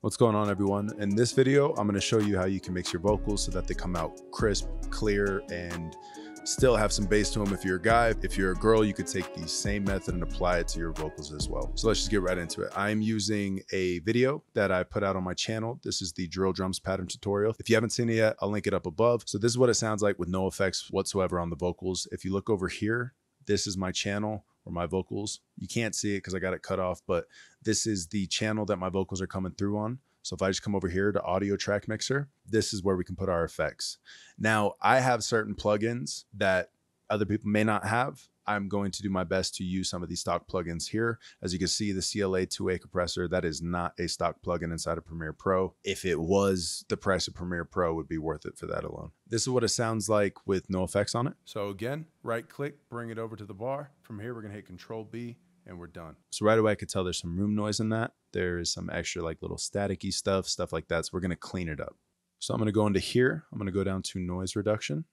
What's going on, everyone? In this video, I'm going to show you how you can mix your vocals so that they come out crisp, clear, and still have some bass to them. If you're a guy, if you're a girl, you could take the same method and apply it to your vocals as well. So let's just get right into it. I'm using a video that I put out on my channel. This is the drill drums pattern tutorial. If you haven't seen it yet, I'll link it up above. So this is what it sounds like with no effects whatsoever on the vocals. If you look over here, this is my channel or my vocals. You can't see it because I got it cut off, but this is the channel that my vocals are coming through on. So if I just come over here to audio track mixer, this is where we can put our effects. Now I have certain plugins that other people may not have. I'm going to do my best to use some of these stock plugins here. As you can see, the CLA 2A compressor, that is not a stock plugin inside of Premiere Pro. If it was, the price of Premiere Pro would be worth it for that alone. This is what it sounds like with no effects on it. So again, right click, bring it over to the bar. From here, we're gonna hit Control B and we're done. So right away, I could tell there's some room noise in that. There is some extra like little staticky stuff like that. So we're gonna clean it up. So I'm gonna go into here. I'm gonna go down to noise reduction.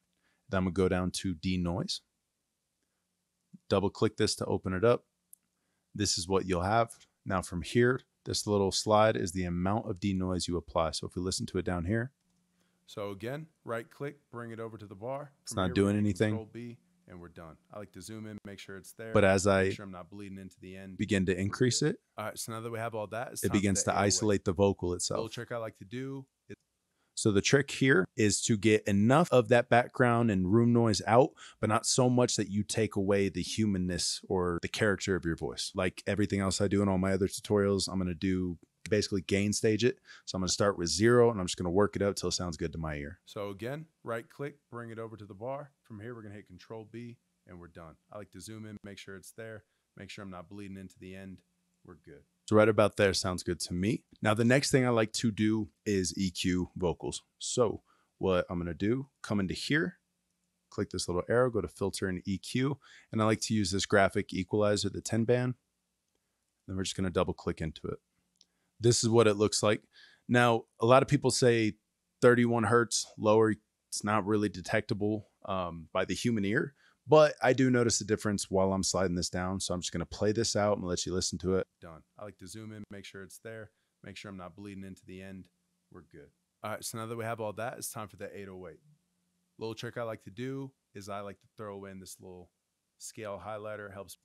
Then I'm gonna go down to denoise. Double click this to open it up. This is what you'll have. Now from here, this little slide is the amount of denoise you apply. So if we listen to it down here. So again, right click, bring it over to the bar. It's not doing anything. Control B and we're done. I like to zoom in, make sure it's there. But as I I'm not bleeding into the end, begin to increase it. All right, so now that we have all that, it begins to isolate the vocal itself. A little trick I like to do is so the trick here is to get enough of that background and room noise out, but not so much that you take away the humanness or the character of your voice. Like everything else I do in all my other tutorials, I'm going to do basically gain stage it. So I'm going to start with 0 and I'm just going to work it out till it sounds good to my ear. So again, right click, bring it over to the bar. From here, we're going to hit Control B and we're done. I like to zoom in, make sure it's there, make sure I'm not bleeding into the end. We're good. So right about there sounds good to me. Now, the next thing I like to do is EQ vocals. So what I'm going to do, come into here, click this little arrow, go to filter and EQ. And I like to use this graphic equalizer, the 10 band. Then we're just going to double click into it. This is what it looks like. Now, a lot of people say 31 Hertz lower, it's not really detectable by the human ear. But I do notice a difference while I'm sliding this down. So I'm just going to play this out and let you listen to it. Done. I like to zoom in, make sure it's there. Make sure I'm not bleeding into the end. We're good. All right, so now that we have all that, it's time for the 808. Little trick I like to do is I like to throw in this little scale highlighter. It helps.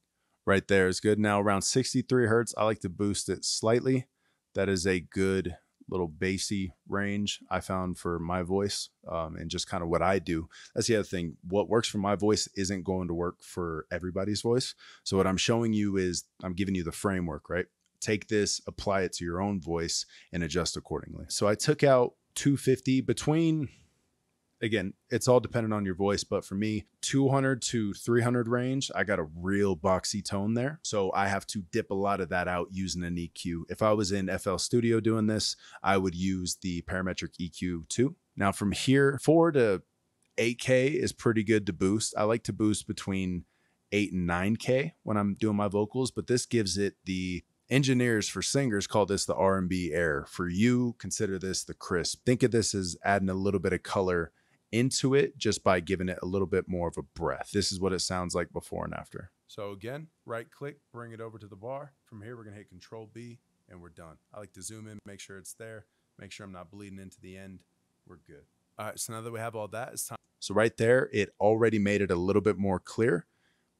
Right there is good. Now around 63 Hertz, I like to boost it slightly. That is a good little bassy range I found for my voice and just kind of what I do. That's the other thing. What works for my voice isn't going to work for everybody's voice. So what I'm showing you is I'm giving you the framework, right? Take this, apply it to your own voice and adjust accordingly. So I took out 250 between, again, it's all dependent on your voice, but for me, 200 to 300 range, I got a real boxy tone there. So I have to dip a lot of that out using an EQ. If I was in FL Studio doing this, I would use the parametric EQ too. Now from here, 4 to 8K is pretty good to boost. I like to boost between 8 and 9K when I'm doing my vocals, but this gives it the engineers for singers call this the R&B air. For you, consider this the crisp. Think of this as adding a little bit of color into it just by giving it a little bit more of a breath. This is what it sounds like before and after. So again, right click, bring it over to the bar. From here, we're going to hit Control B and we're done. I like to zoom in, make sure it's there, make sure I'm not bleeding into the end. We're good. All right, so now that we have all that, it's time. So right there, it already made it a little bit more clear,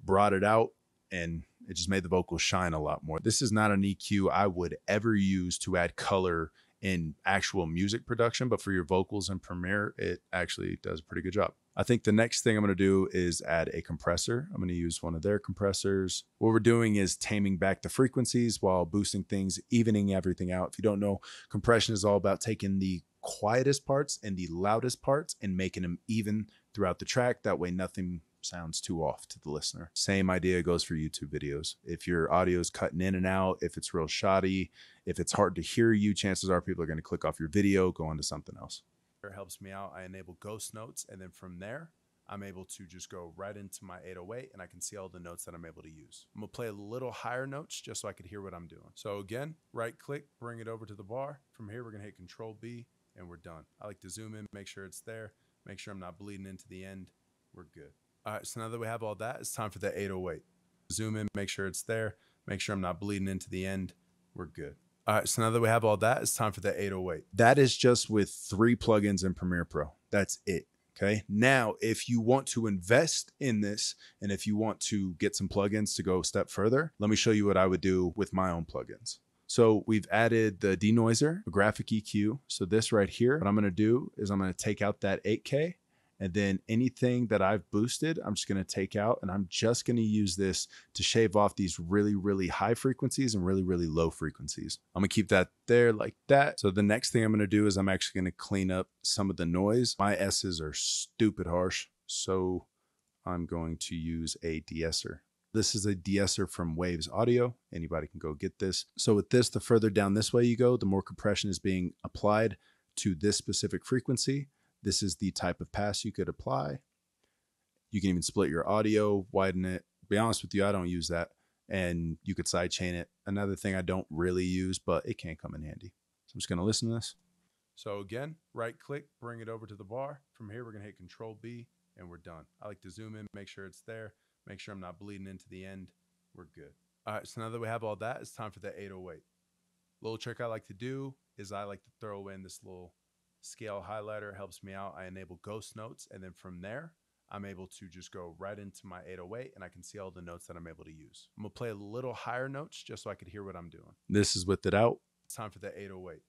brought it out, and it just made the vocals shine a lot more. This is not an EQ I would ever use to add color in actual music production, but for your vocals in Premiere, it actually does a pretty good job. I think the next thing I'm going to do is add a compressor. I'm going to use one of their compressors. What we're doing is taming back the frequencies while boosting things, evening everything out. If you don't know, compression is all about taking the quietest parts and the loudest parts and making them even throughout the track. That way nothing sounds too off to the listener. Same idea goes for YouTube videos. If your audio is cutting in and out, if it's real shoddy, if it's hard to hear you, chances are people are going to click off your video, go on to something else. It helps me out. I enable ghost notes, and then from there, I'm able to just go right into my 808 and I can see all the notes that I'm able to use. I'm gonna play a little higher notes just so I could hear what I'm doing. So again, right click, bring it over to the bar. From here, we're gonna hit Control B and we're done. I like to zoom in, make sure it's there, make sure I'm not bleeding into the end. We're good. All right, so now that we have all that, it's time for the 808. Zoom in, make sure it's there, make sure I'm not bleeding into the end. We're good. All right, so now that we have all that, it's time for the 808. That is just with 3 plugins in Premiere Pro. That's it. Okay. Now, if you want to invest in this and if you want to get some plugins to go a step further, let me show you what I would do with my own plugins. So we've added the denoiser, a graphic EQ. So this right here, what I'm going to do is I'm going to take out that 8K. And then anything that I've boosted, I'm just going to take out, and I'm just going to use this to shave off these really, really high frequencies and really, really low frequencies. I'm going to keep that there like that. So the next thing I'm going to do is I'm actually going to clean up some of the noise. My S's are stupid harsh, so I'm going to use a Deesser. This is a Deesser from Waves Audio. Anybody can go get this. So with this, the further down this way you go, the more compression is being applied to this specific frequency. This is the type of pass you could apply. You can even split your audio, widen it. To be honest with you, I don't use that. And you could sidechain it. Another thing I don't really use, but it can come in handy. So I'm just going to listen to this. So again, right click, bring it over to the bar. From here, we're going to hit Control B and we're done. I like to zoom in, make sure it's there, make sure I'm not bleeding into the end. We're good. All right, so now that we have all that, it's time for the 808. Little trick I like to do is I like to throw in this little scale highlighter. Helps me out. I enable ghost notes, and then from there I'm able to just go right into my 808 and I can see all the notes that I'm able to use. I'm gonna play a little higher notes just so I could hear what I'm doing. This is with it out. It's time for the 808.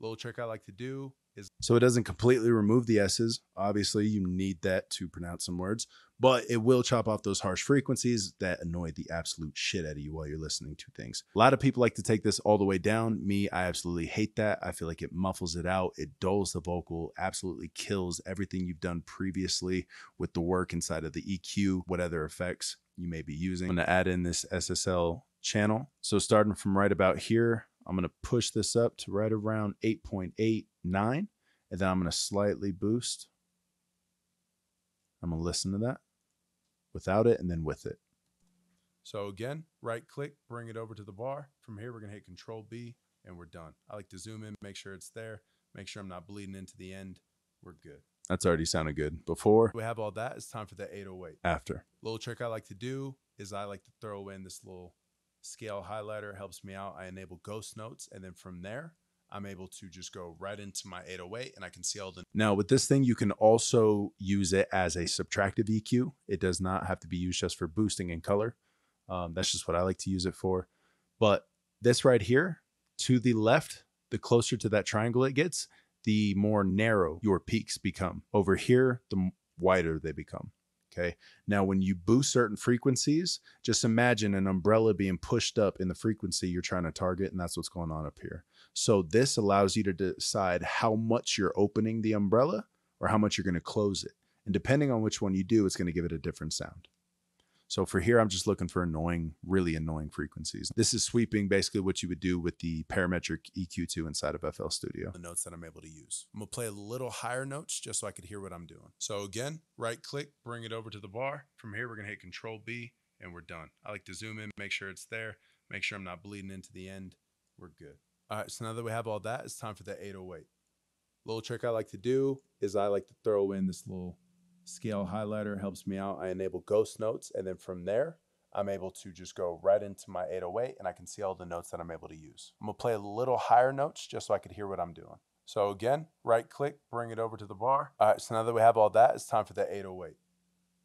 Little trick I like to do is, so it doesn't completely remove the S's. Obviously you need that to pronounce some words, but it will chop off those harsh frequencies that annoy the absolute shit out of you while you're listening to things. A lot of people like to take this all the way down. Me, I absolutely hate that. I feel like it muffles it out. It dulls the vocal, absolutely kills everything you've done previously with the work inside of the EQ, what other effects you may be using. I'm gonna add in this SSL channel. So starting from right about here, I'm going to push this up to right around 8.89, and then I'm going to slightly boost. I'm going to listen to that without it and then with it. So again, right click, bring it over to the bar. From here, we're going to hit Control B and we're done. I like to zoom in, make sure it's there, make sure I'm not bleeding into the end. We're good. That's already sounded good. Before we have all that, it's time for the 808. After. Little trick I like to do is I like to throw in this little scale highlighter. Helps me out. I enable ghost notes, and then from there I'm able to just go right into my 808 and I can see all the. Now with this thing, you can also use it as a subtractive EQ. It does not have to be used just for boosting and color. That's just what I like to use it for. But this right here to the left, the closer to that triangle it gets, the more narrow your peaks become. Over here, the wider they become. Okay. Now, when you boost certain frequencies, just imagine an umbrella being pushed up in the frequency you're trying to target, and that's what's going on up here. So this allows you to decide how much you're opening the umbrella or how much you're going to close it. And depending on which one you do, it's going to give it a different sound. So for here, I'm just looking for annoying, really annoying frequencies. This is sweeping, basically what you would do with the parametric EQ2 inside of FL Studio. The notes that I'm able to use. I'm gonna play a little higher notes just so I could hear what I'm doing. So again, right click, bring it over to the bar. From here, we're gonna hit Control B and we're done. I like to zoom in, make sure it's there, make sure I'm not bleeding into the end. We're good. All right, so now that we have all that, it's time for the 808. Little trick I like to do is I like to throw in this little scale highlighter. Helps me out. I enable ghost notes, and then from there I'm able to just go right into my 808 and I can see all the notes that I'm able to use. I'm gonna play a little higher notes just so I could hear what I'm doing. So again, right click, bring it over to the bar. All right, so now that we have all that, it's time for the 808.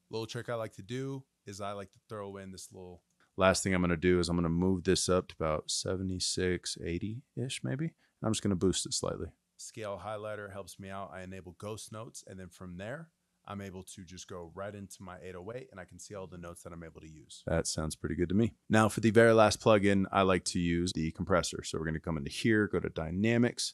Little trick I like to do is I like to throw in this little. Last thing I'm gonna do is I'm gonna move this up to about 76, 80-ish maybe. And I'm just gonna boost it slightly. Scale highlighter helps me out. I enable ghost notes, and then from there I'm able to just go right into my 808 and I can see all the notes that I'm able to use. That sounds pretty good to me. Now for the very last plugin, I like to use the compressor. So we're going to come into here, go to dynamics.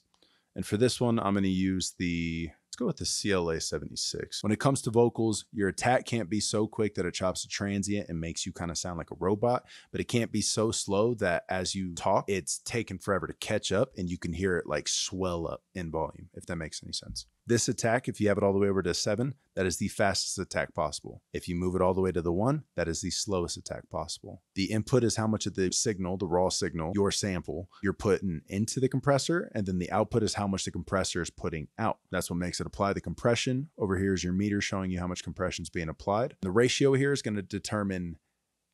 And for this one, I'm going to use the, let's go with the CLA 76. When it comes to vocals, your attack can't be so quick that it chops a transient and makes you kind of sound like a robot, but it can't be so slow that as you talk, it's taking forever to catch up and you can hear it like swell up in volume, if that makes any sense. This attack, if you have it all the way over to 7, that is the fastest attack possible. If you move it all the way to the 1, that is the slowest attack possible. The input is how much of the signal, the raw signal, your sample, you're putting into the compressor, and then the output is how much the compressor is putting out. That's what makes it apply the compression. Over here is your meter showing you how much compression is being applied. The ratio here is going to determine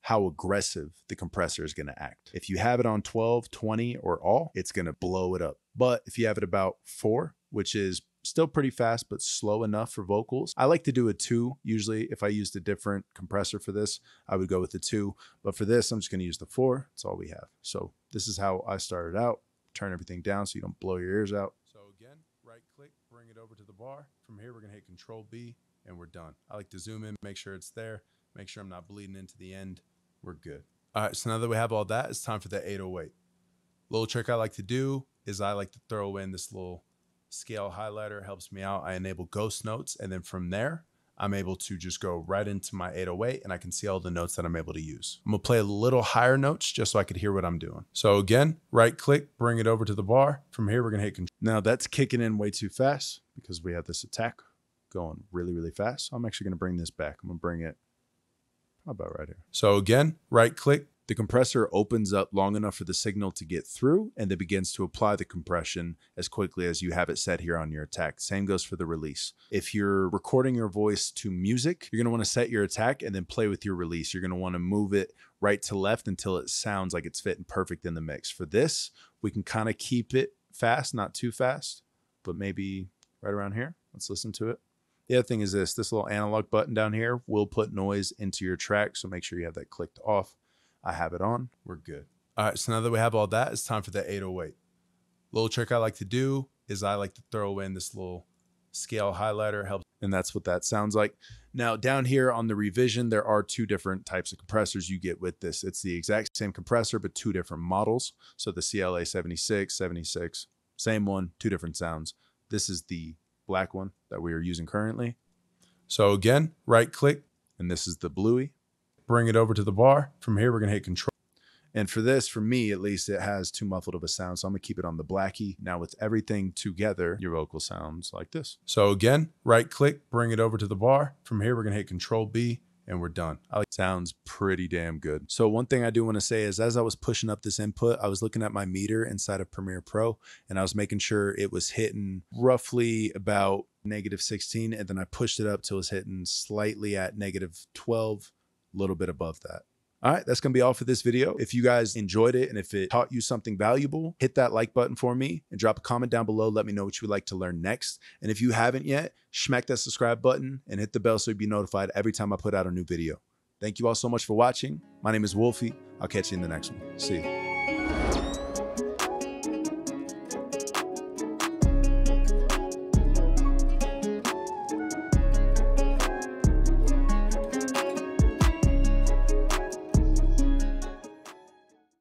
how aggressive the compressor is going to act. If you have it on 12, 20, or all, it's going to blow it up. But if you have it about 4, which is still pretty fast, but slow enough for vocals, I like to do a 2. Usually if I used a different compressor for this, I would go with the 2. But for this, I'm just going to use the 4. That's all we have. So this is how I started out. Turn everything down so you don't blow your ears out. So again, right click, bring it over to the bar. From here, we're going to hit Control B and we're done. I like to zoom in, make sure it's there, make sure I'm not bleeding into the end. We're good. All right, so now that we have all that, it's time for the 808. Little trick I like to do is I like to throw in this little scale highlighter. Helps me out. I enable ghost notes, and then from there, I'm able to just go right into my 808 and I can see all the notes that I'm able to use. I'm gonna play a little higher notes just so I could hear what I'm doing. So again, right click, bring it over to the bar. From here, we're gonna hit Control. Now that's kicking in way too fast because we have this attack going really, really fast. So I'm actually gonna bring this back. I'm gonna bring it about right here. So again, right click. The compressor opens up long enough for the signal to get through and then begins to apply the compression as quickly as you have it set here on your attack. Same goes for the release. If you're recording your voice to music, you're going to want to set your attack and then play with your release. You're going to want to move it right to left until it sounds like it's fitting perfect in the mix. For this, we can kind of keep it fast, not too fast, but maybe right around here. Let's listen to it. The other thing is this little analog button down here will put noise into your track, so make sure you have that clicked off. I have it on, we're good. All right, so now that we have all that, it's time for the 808. Little trick I like to do is I like to throw in this little scale highlighter, helps, and that's what that sounds like. Now down here on the revision, there are 2 different types of compressors you get with this. It's the exact same compressor, but 2 different models. So the CLA 76, 76, same one, 2 different sounds. This is the black one that we are using currently. So again, right click, and this is the bluey. Bring it over to the bar. From here, we're gonna hit Control. And for this, for me at least, it has too muffled of a sound, so I'm gonna keep it on the blackie. Now with everything together, your vocal sounds like this. So again, right click, bring it over to the bar. From here, we're gonna hit Control B and we're done. Sounds pretty damn good. So one thing I do wanna say is as I was pushing up this input, I was looking at my meter inside of Premiere Pro and I was making sure it was hitting roughly about -16, and then I pushed it up till it was hitting slightly at -12, a little bit above that. All right, that's gonna be all for this video. If you guys enjoyed it and if it taught you something valuable, hit that like button for me and drop a comment down below. Let me know what you would like to learn next. And if you haven't yet, smack that subscribe button and hit the bell so you'll be notified every time I put out a new video. Thank you all so much for watching. My name is Wolfie. I'll catch you in the next one. See you.